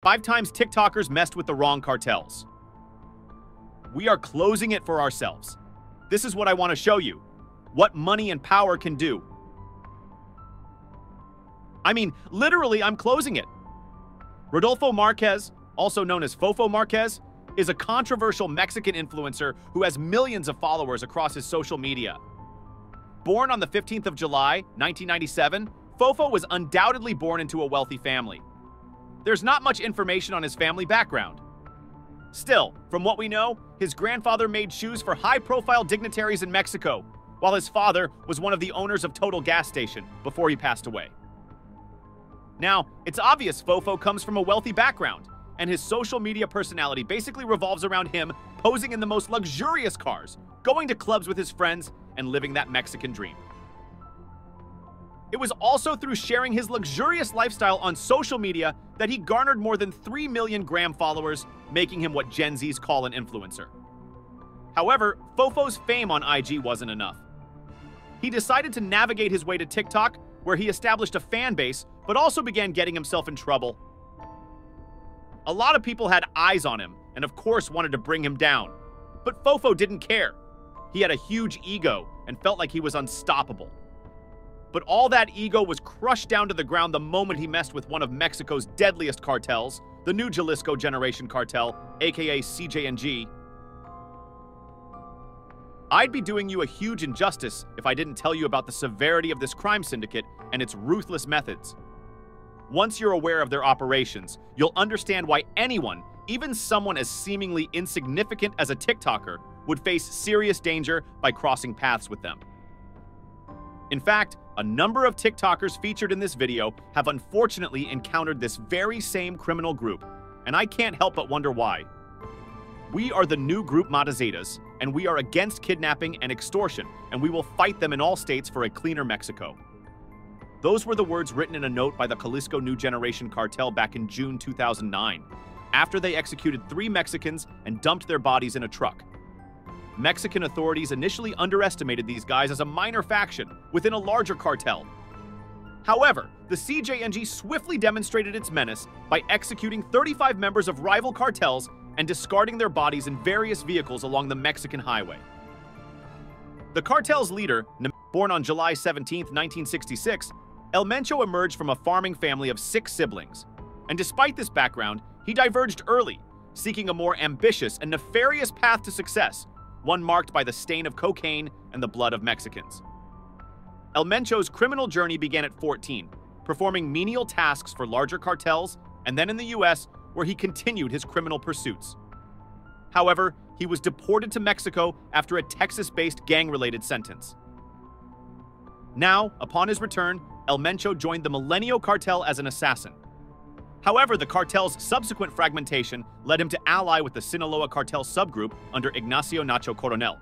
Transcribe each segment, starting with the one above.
5 times TikTokers messed with the wrong cartels. We are closing it for ourselves. This is what I want to show you. What money and power can do. I mean, literally, I'm closing it. Rodolfo Marquez, also known as Fofo Marquez, is a controversial Mexican influencer who has millions of followers across his social media. Born on the 15th of July, 1997, Fofo was undoubtedly born into a wealthy family. There's not much information on his family background. Still, from what we know, his grandfather made shoes for high-profile dignitaries in Mexico, while his father was one of the owners of Total gas station before he passed away. Now, it's obvious Fofo comes from a wealthy background, and his social media personality basically revolves around him posing in the most luxurious cars, going to clubs with his friends, and living that Mexican dream. It was also through sharing his luxurious lifestyle on social media that he garnered more than 3 million gram followers, making him what Gen Zs call an influencer. However, Fofo's fame on IG wasn't enough. He decided to navigate his way to TikTok, where he established a fan base, but also began getting himself in trouble. A lot of people had eyes on him, and of course wanted to bring him down. But Fofo didn't care. He had a huge ego, and felt like he was unstoppable. But all that ego was crushed down to the ground the moment he messed with one of Mexico's deadliest cartels, the new Jalisco Generation Cartel, aka CJNG. I'd be doing you a huge injustice if I didn't tell you about the severity of this crime syndicate and its ruthless methods. Once you're aware of their operations, you'll understand why anyone, even someone as seemingly insignificant as a TikToker, would face serious danger by crossing paths with them. In fact, a number of TikTokers featured in this video have unfortunately encountered this very same criminal group, and I can't help but wonder why. We are the new group Matazetas, and we are against kidnapping and extortion, and we will fight them in all states for a cleaner Mexico. Those were the words written in a note by the Jalisco New Generation Cartel back in June 2009, after they executed 3 Mexicans and dumped their bodies in a truck. Mexican authorities initially underestimated these guys as a minor faction within a larger cartel. However, the CJNG swiftly demonstrated its menace by executing 35 members of rival cartels and discarding their bodies in various vehicles along the Mexican highway. The cartel's leader, born on July 17, 1966, El Mencho emerged from a farming family of 6 siblings. And despite this background, he diverged early, seeking a more ambitious and nefarious path to success, one marked by the stain of cocaine and the blood of Mexicans. El Mencho's criminal journey began at 14, performing menial tasks for larger cartels, and then in the US, where he continued his criminal pursuits. However, he was deported to Mexico after a Texas-based gang-related sentence. Now, upon his return, El Mencho joined the Milenio cartel as an assassin. However, the cartel's subsequent fragmentation led him to ally with the Sinaloa cartel subgroup under Ignacio Nacho Coronel.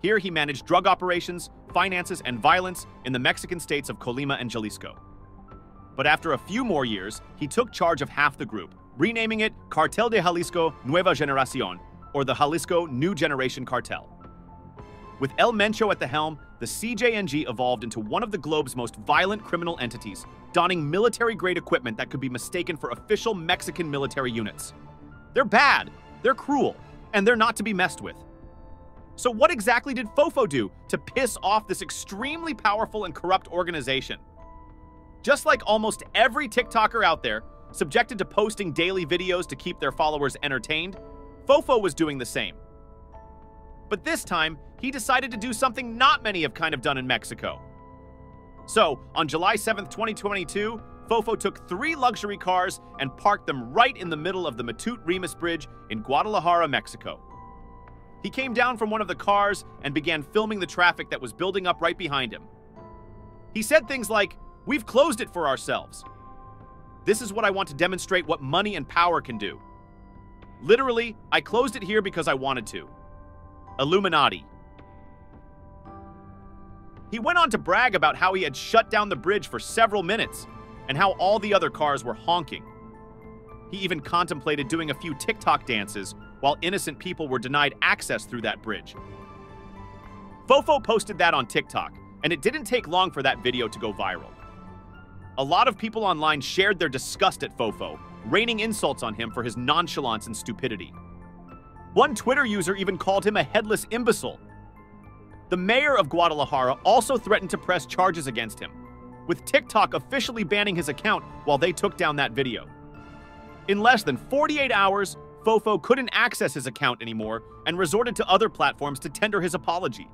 Here he managed drug operations, finances, and violence in the Mexican states of Colima and Jalisco. But after a few more years, he took charge of half the group, renaming it Cartel de Jalisco Nueva Generación, or the Jalisco New Generation Cartel. With El Mencho at the helm, the CJNG evolved into one of the globe's most violent criminal entities, donning military-grade equipment that could be mistaken for official Mexican military units. They're bad, they're cruel, and they're not to be messed with. So what exactly did Fofo do to piss off this extremely powerful and corrupt organization? Just like almost every TikToker out there, subjected to posting daily videos to keep their followers entertained, Fofo was doing the same. But this time, he decided to do something not many have kind of done in Mexico. So, on July 7th, 2022, Fofo took 3 luxury cars and parked them right in the middle of the Matute-Remus Bridge in Guadalajara, Mexico. He came down from one of the cars and began filming the traffic that was building up right behind him. He said things like, "We've closed it for ourselves. This is what I want to demonstrate what money and power can do. Literally, I closed it here because I wanted to. Illuminati." He went on to brag about how he had shut down the bridge for several minutes and how all the other cars were honking. He even contemplated doing a few TikTok dances while innocent people were denied access through that bridge. Fofo posted that on TikTok, and it didn't take long for that video to go viral. A lot of people online shared their disgust at Fofo, raining insults on him for his nonchalance and stupidity. One Twitter user even called him a headless imbecile. The mayor of Guadalajara also threatened to press charges against him, with TikTok officially banning his account while they took down that video. In less than 48 hours, Fofo couldn't access his account anymore and resorted to other platforms to tender his apology.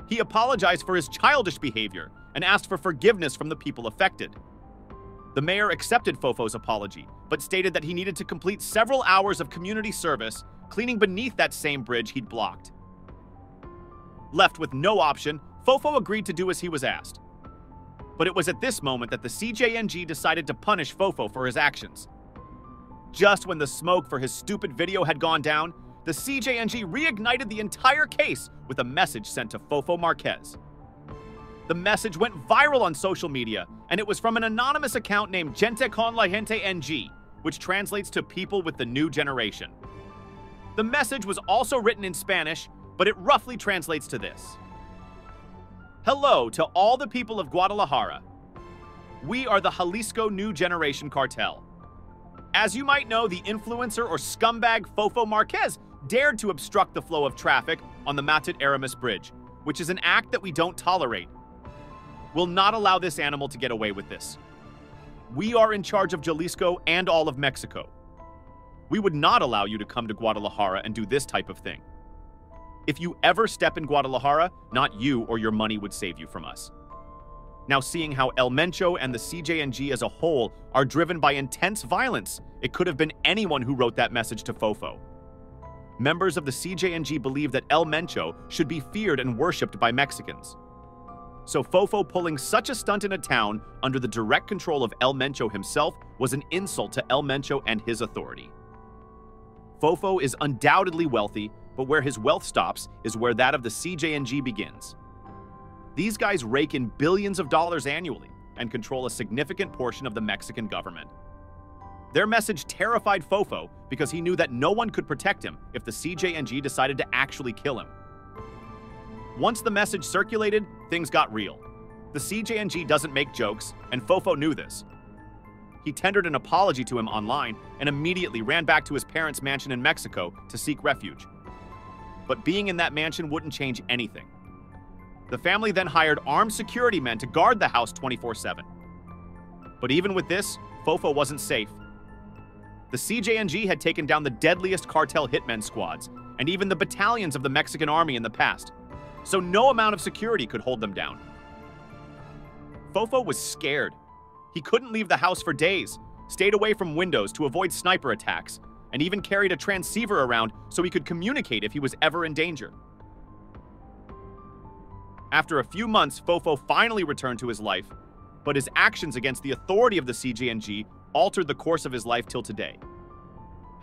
He apologized for his childish behavior and asked for forgiveness from the people affected. The mayor accepted Fofo's apology, but stated that he needed to complete several hours of community service cleaning beneath that same bridge he'd blocked. Left with no option, Fofo agreed to do as he was asked. But it was at this moment that the CJNG decided to punish Fofo for his actions. Just when the smoke for his stupid video had gone down, the CJNG reignited the entire case with a message sent to Fofo Marquez. The message went viral on social media, and it was from an anonymous account named Gente con la Gente NG, which translates to people with the new generation. The message was also written in Spanish, but it roughly translates to this. Hello to all the people of Guadalajara. We are the Jalisco New Generation Cartel. As you might know, the influencer or scumbag Fofo Marquez dared to obstruct the flow of traffic on the Matut Aramis Bridge, which is an act that we don't tolerate. We'll not allow this animal to get away with this. We are in charge of Jalisco and all of Mexico. We would not allow you to come to Guadalajara and do this type of thing. If you ever step in Guadalajara, not you or your money would save you from us. Now, seeing how El Mencho and the CJNG as a whole are driven by intense violence, it could have been anyone who wrote that message to Fofo. Members of the CJNG believe that El Mencho should be feared and worshipped by Mexicans. So Fofo pulling such a stunt in a town under the direct control of El Mencho himself was an insult to El Mencho and his authority. Fofo is undoubtedly wealthy, but where his wealth stops is where that of the CJNG begins. These guys rake in billions of dollars annually and control a significant portion of the Mexican government. Their message terrified Fofo because he knew that no one could protect him if the CJNG decided to actually kill him. Once the message circulated, things got real. The CJNG doesn't make jokes, and Fofo knew this. He tendered an apology to him online and immediately ran back to his parents' mansion in Mexico to seek refuge. But being in that mansion wouldn't change anything. The family then hired armed security men to guard the house 24/7. But even with this, Fofo wasn't safe. The CJNG had taken down the deadliest cartel hitmen squads and even the battalions of the Mexican army in the past, so no amount of security could hold them down. Fofo was scared. He couldn't leave the house for days, stayed away from windows to avoid sniper attacks, and even carried a transceiver around so he could communicate if he was ever in danger. After a few months, Fofo finally returned to his life, but his actions against the authority of the CJNG altered the course of his life till today.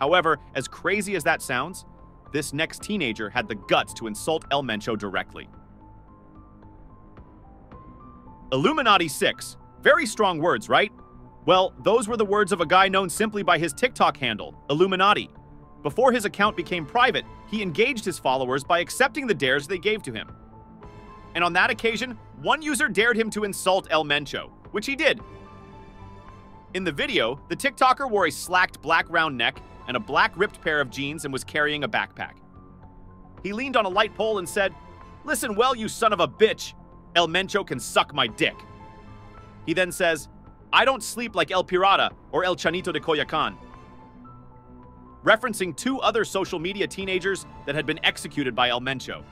However, as crazy as that sounds, this next teenager had the guts to insult El Mencho directly. Illuminati 6. Very strong words, right? Well, those were the words of a guy known simply by his TikTok handle, Illuminati. Before his account became private, he engaged his followers by accepting the dares they gave to him. And on that occasion, one user dared him to insult El Mencho, which he did. In the video, the TikToker wore a slacked black round neck and a black ripped pair of jeans and was carrying a backpack. He leaned on a light pole and said, "Listen well, you son of a bitch. El Mencho can suck my dick." He then says, "I don't sleep like El Pirata or El Chanito de Coyoacán," referencing two other social media teenagers that had been executed by El Mencho.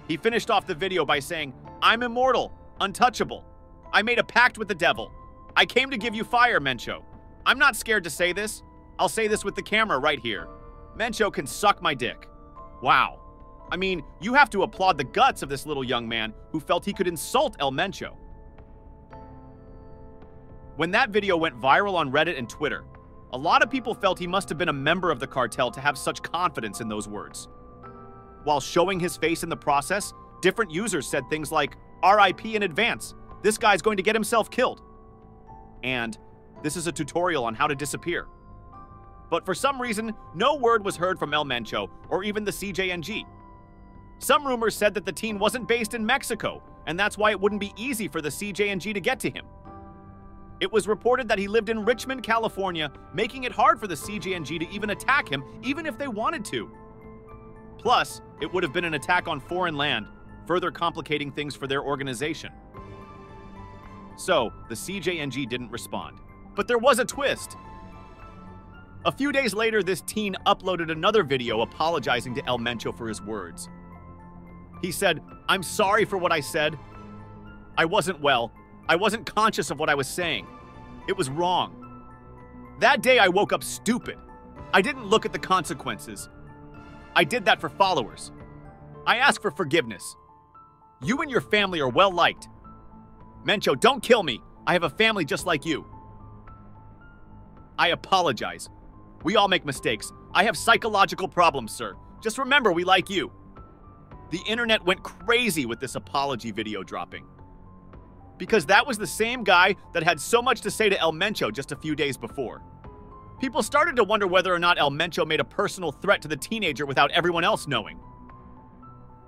He finished off the video by saying, "I'm immortal, untouchable. I made a pact with the devil. I came to give you fire, Mencho. I'm not scared to say this. I'll say this with the camera right here. Mencho can suck my dick." Wow. I mean, you have to applaud the guts of this little young man who felt he could insult El Mencho. When that video went viral on Reddit and Twitter, a lot of people felt he must have been a member of the cartel to have such confidence in those words. While showing his face in the process, different users said things like, "RIP in advance, this guy's going to get himself killed." And, "This is a tutorial on how to disappear." But for some reason, no word was heard from El Mencho or even the CJNG. Some rumors said that the teen wasn't based in Mexico, and that's why it wouldn't be easy for the CJNG to get to him. It was reported that he lived in Richmond, California, making it hard for the CJNG to even attack him, even if they wanted to. Plus, it would have been an attack on foreign land, further complicating things for their organization. So, the CJNG didn't respond. But there was a twist. A few days later, this teen uploaded another video apologizing to El Mencho for his words. He said, "I'm sorry for what I said. I wasn't well. I wasn't conscious of what I was saying. It was wrong. That day I woke up stupid. I didn't look at the consequences. I did that for followers. I ask for forgiveness. You and your family are well liked. Mencho, don't kill me. I have a family just like you. I apologize. We all make mistakes. I have psychological problems, sir. Just remember we like you." The internet went crazy with this apology video dropping. Because that was the same guy that had so much to say to El Mencho just a few days before. People started to wonder whether or not El Mencho made a personal threat to the teenager without everyone else knowing.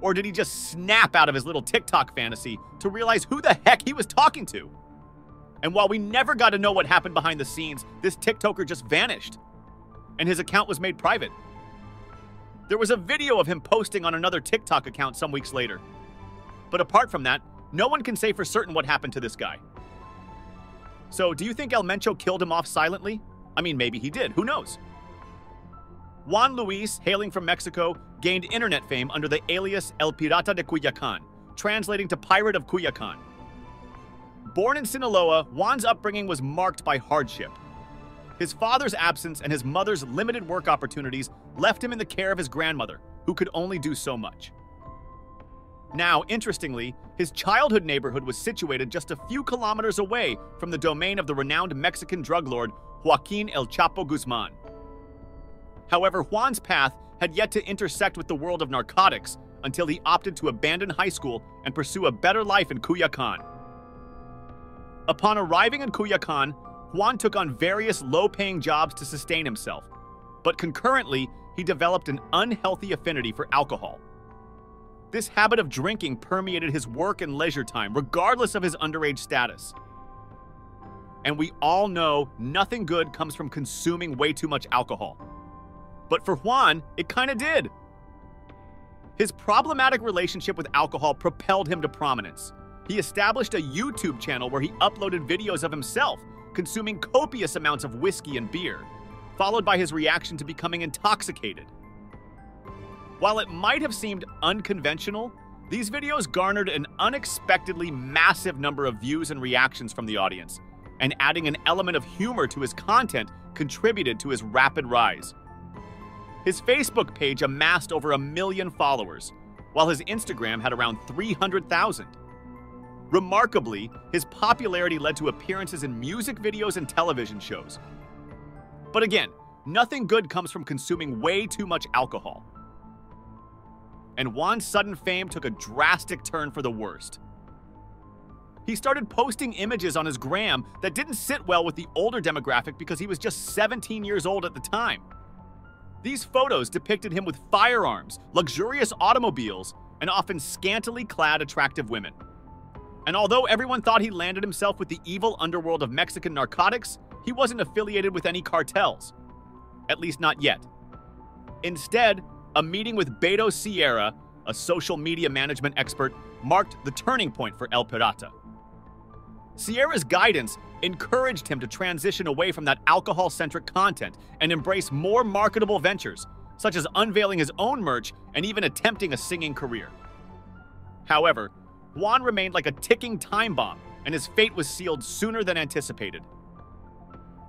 Or did he just snap out of his little TikTok fantasy to realize who the heck he was talking to? And while we never got to know what happened behind the scenes, this TikToker just vanished. And his account was made private. There was a video of him posting on another TikTok account some weeks later. But apart from that, no one can say for certain what happened to this guy. So, do you think El Mencho killed him off silently? I mean, maybe he did. Who knows? Juan Luis, hailing from Mexico, gained internet fame under the alias El Pirata de Culiacán, translating to Pirate of Culiacán. Born in Sinaloa, Juan's upbringing was marked by hardship. His father's absence and his mother's limited work opportunities left him in the care of his grandmother, who could only do so much. Now, interestingly, his childhood neighborhood was situated just a few kilometers away from the domain of the renowned Mexican drug lord Joaquin El Chapo Guzman. However, Juan's path had yet to intersect with the world of narcotics until he opted to abandon high school and pursue a better life in Culiacán. Upon arriving in Culiacán, Juan took on various low-paying jobs to sustain himself, but concurrently, he developed an unhealthy affinity for alcohol. This habit of drinking permeated his work and leisure time, regardless of his underage status. And we all know nothing good comes from consuming way too much alcohol. But for Juan, it kind of did. His problematic relationship with alcohol propelled him to prominence. He established a YouTube channel where he uploaded videos of himself consuming copious amounts of whiskey and beer, followed by his reaction to becoming intoxicated. While it might have seemed unconventional, these videos garnered an unexpectedly massive number of views and reactions from the audience, and adding an element of humor to his content contributed to his rapid rise. His Facebook page amassed over 1 million followers, while his Instagram had around 300,000. Remarkably, his popularity led to appearances in music videos and television shows. But again, nothing good comes from consuming way too much alcohol. And Juan's sudden fame took a drastic turn for the worst. He started posting images on his gram that didn't sit well with the older demographic because he was just 17 years old at the time. These photos depicted him with firearms, luxurious automobiles, and often scantily clad attractive women. And although everyone thought he landed himself with the evil underworld of Mexican narcotics, he wasn't affiliated with any cartels. At least not yet. Instead, a meeting with Beto Sierra, a social media management expert, marked the turning point for El Pirata. Sierra's guidance encouraged him to transition away from that alcohol-centric content and embrace more marketable ventures, such as unveiling his own merch and even attempting a singing career. However, Juan remained like a ticking time bomb, and his fate was sealed sooner than anticipated.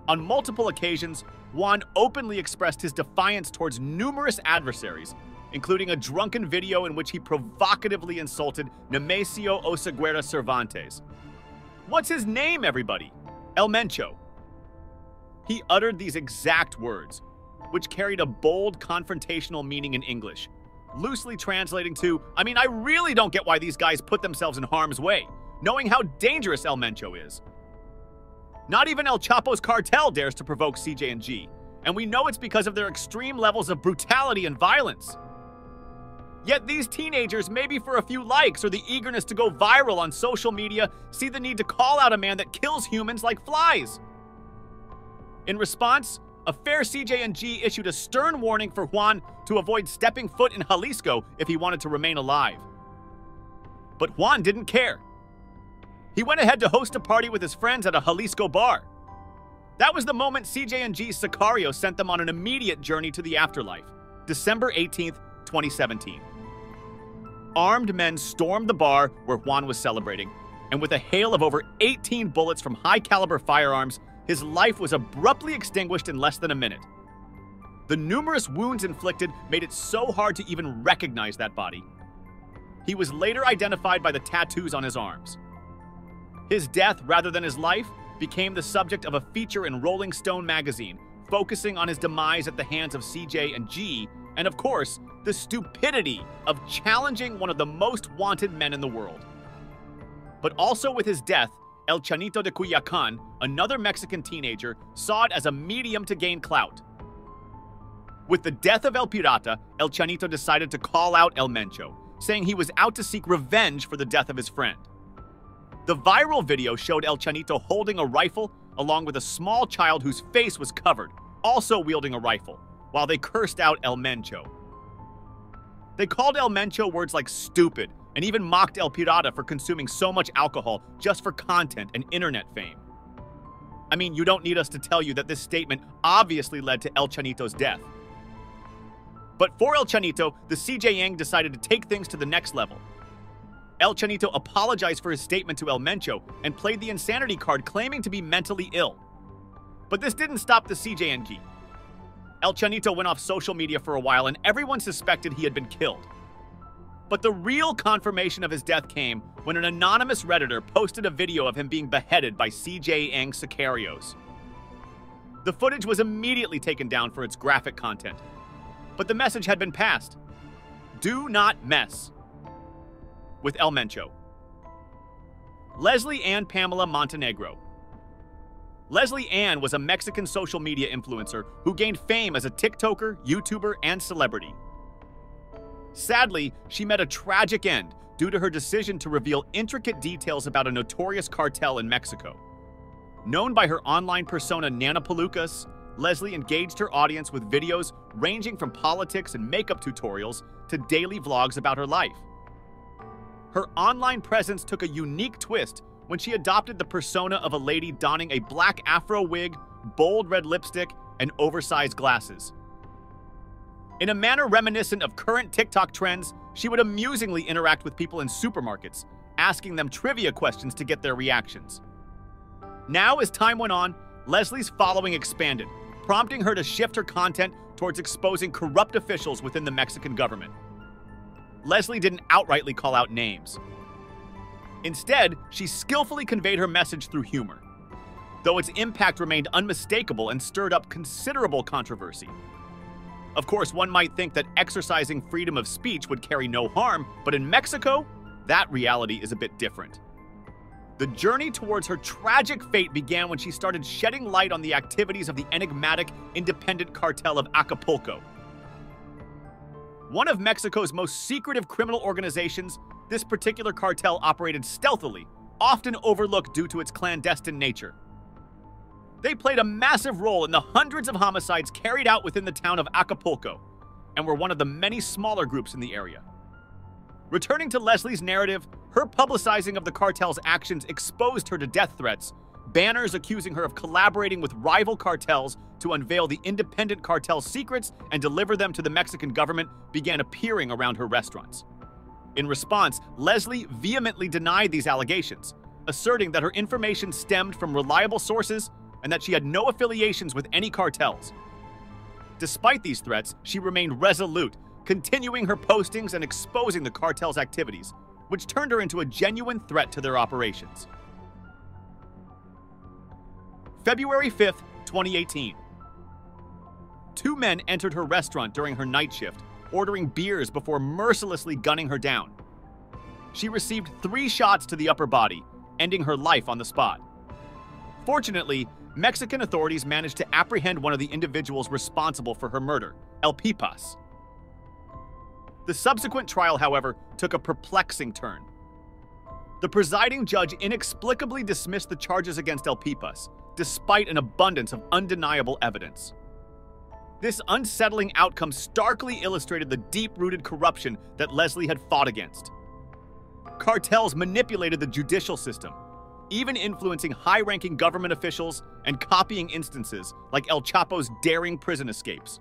On multiple occasions, Juan openly expressed his defiance towards numerous adversaries, including a drunken video in which he provocatively insulted Nemesio Oseguera Cervantes. What's his name, everybody? El Mencho. He uttered these exact words, which carried a bold confrontational meaning in English, loosely translating to, I really don't get why these guys put themselves in harm's way, knowing how dangerous El Mencho is. Not even El Chapo's cartel dares to provoke CJ&G, and we know it's because of their extreme levels of brutality and violence. Yet these teenagers, maybe for a few likes or the eagerness to go viral on social media, see the need to call out a man that kills humans like flies. In response, a fair CJ&G issued a stern warning for Juan to avoid stepping foot in Jalisco if he wanted to remain alive. But Juan didn't care. He went ahead to host a party with his friends at a Jalisco bar. That was the moment CJ&G's Sicario sent them on an immediate journey to the afterlife, December 18th, 2017. Armed men stormed the bar where Juan was celebrating, and with a hail of over 18 bullets from high-caliber firearms, his life was abruptly extinguished in less than a minute. The numerous wounds inflicted made it so hard to even recognize that body. He was later identified by the tattoos on his arms. His death, rather than his life, became the subject of a feature in Rolling Stone magazine, focusing on his demise at the hands of CJ&G, and of course, the stupidity of challenging one of the most wanted men in the world. But also with his death, El Chanito de Culiacan, another Mexican teenager, saw it as a medium to gain clout. With the death of El Pirata, El Chanito decided to call out El Mencho, saying he was out to seek revenge for the death of his friend. The viral video showed El Chanito holding a rifle along with a small child whose face was covered, also wielding a rifle, while they cursed out El Mencho. They called El Mencho words like stupid and even mocked El Pirata for consuming so much alcohol just for content and internet fame. I mean, you don't need us to tell you that this statement obviously led to El Chanito's death. But for El Chanito, the CJ&G decided to take things to the next level. El Chanito apologized for his statement to El Mencho and played the insanity card claiming to be mentally ill. But this didn't stop the CJ&G. El Chanito went off social media for a while and everyone suspected he had been killed. But the real confirmation of his death came when an anonymous Redditor posted a video of him being beheaded by CJ&G sicarios. The footage was immediately taken down for its graphic content. But the message had been passed. Do not mess with El Mencho. Leslie Ann Pamela Montenegro. Leslie Ann was a Mexican social media influencer who gained fame as a TikToker, YouTuber, and celebrity. Sadly, she met a tragic end due to her decision to reveal intricate details about a notorious cartel in Mexico. Known by her online persona Nana Pelucas, Leslie engaged her audience with videos ranging from politics and makeup tutorials to daily vlogs about her life. Her online presence took a unique twist when she adopted the persona of a lady donning a black afro wig, bold red lipstick, and oversized glasses. In a manner reminiscent of current TikTok trends, she would amusingly interact with people in supermarkets, asking them trivia questions to get their reactions. Now, as time went on, Leslie's following expanded, prompting her to shift her content towards exposing corrupt officials within the Mexican government. Leslie didn't outrightly call out names. Instead, she skillfully conveyed her message through humor, though its impact remained unmistakable and stirred up considerable controversy. Of course, one might think that exercising freedom of speech would carry no harm, but in Mexico, that reality is a bit different. The journey towards her tragic fate began when she started shedding light on the activities of the enigmatic independent cartel of Acapulco. One of Mexico's most secretive criminal organizations, this particular cartel operated stealthily, often overlooked due to its clandestine nature. They played a massive role in the hundreds of homicides carried out within the town of Acapulco, and were one of the many smaller groups in the area. Returning to Leslie's narrative, her publicizing of the cartel's actions exposed her to death threats, banners accusing her of collaborating with rival cartels to unveil the independent cartel's secrets and deliver them to the Mexican government began appearing around her restaurants. In response, Leslie vehemently denied these allegations, asserting that her information stemmed from reliable sources and that she had no affiliations with any cartels. Despite these threats, she remained resolute, continuing her postings and exposing the cartel's activities, which turned her into a genuine threat to their operations. February 5th, 2018. Two men entered her restaurant during her night shift, ordering beers before mercilessly gunning her down. She received 3 shots to the upper body, ending her life on the spot. Fortunately, Mexican authorities managed to apprehend one of the individuals responsible for her murder, El Pipas. The subsequent trial, however, took a perplexing turn. The presiding judge inexplicably dismissed the charges against El Pepas, despite an abundance of undeniable evidence. This unsettling outcome starkly illustrated the deep-rooted corruption that Leslie had fought against. Cartels manipulated the judicial system, even influencing high-ranking government officials and copying instances like El Chapo's daring prison escapes.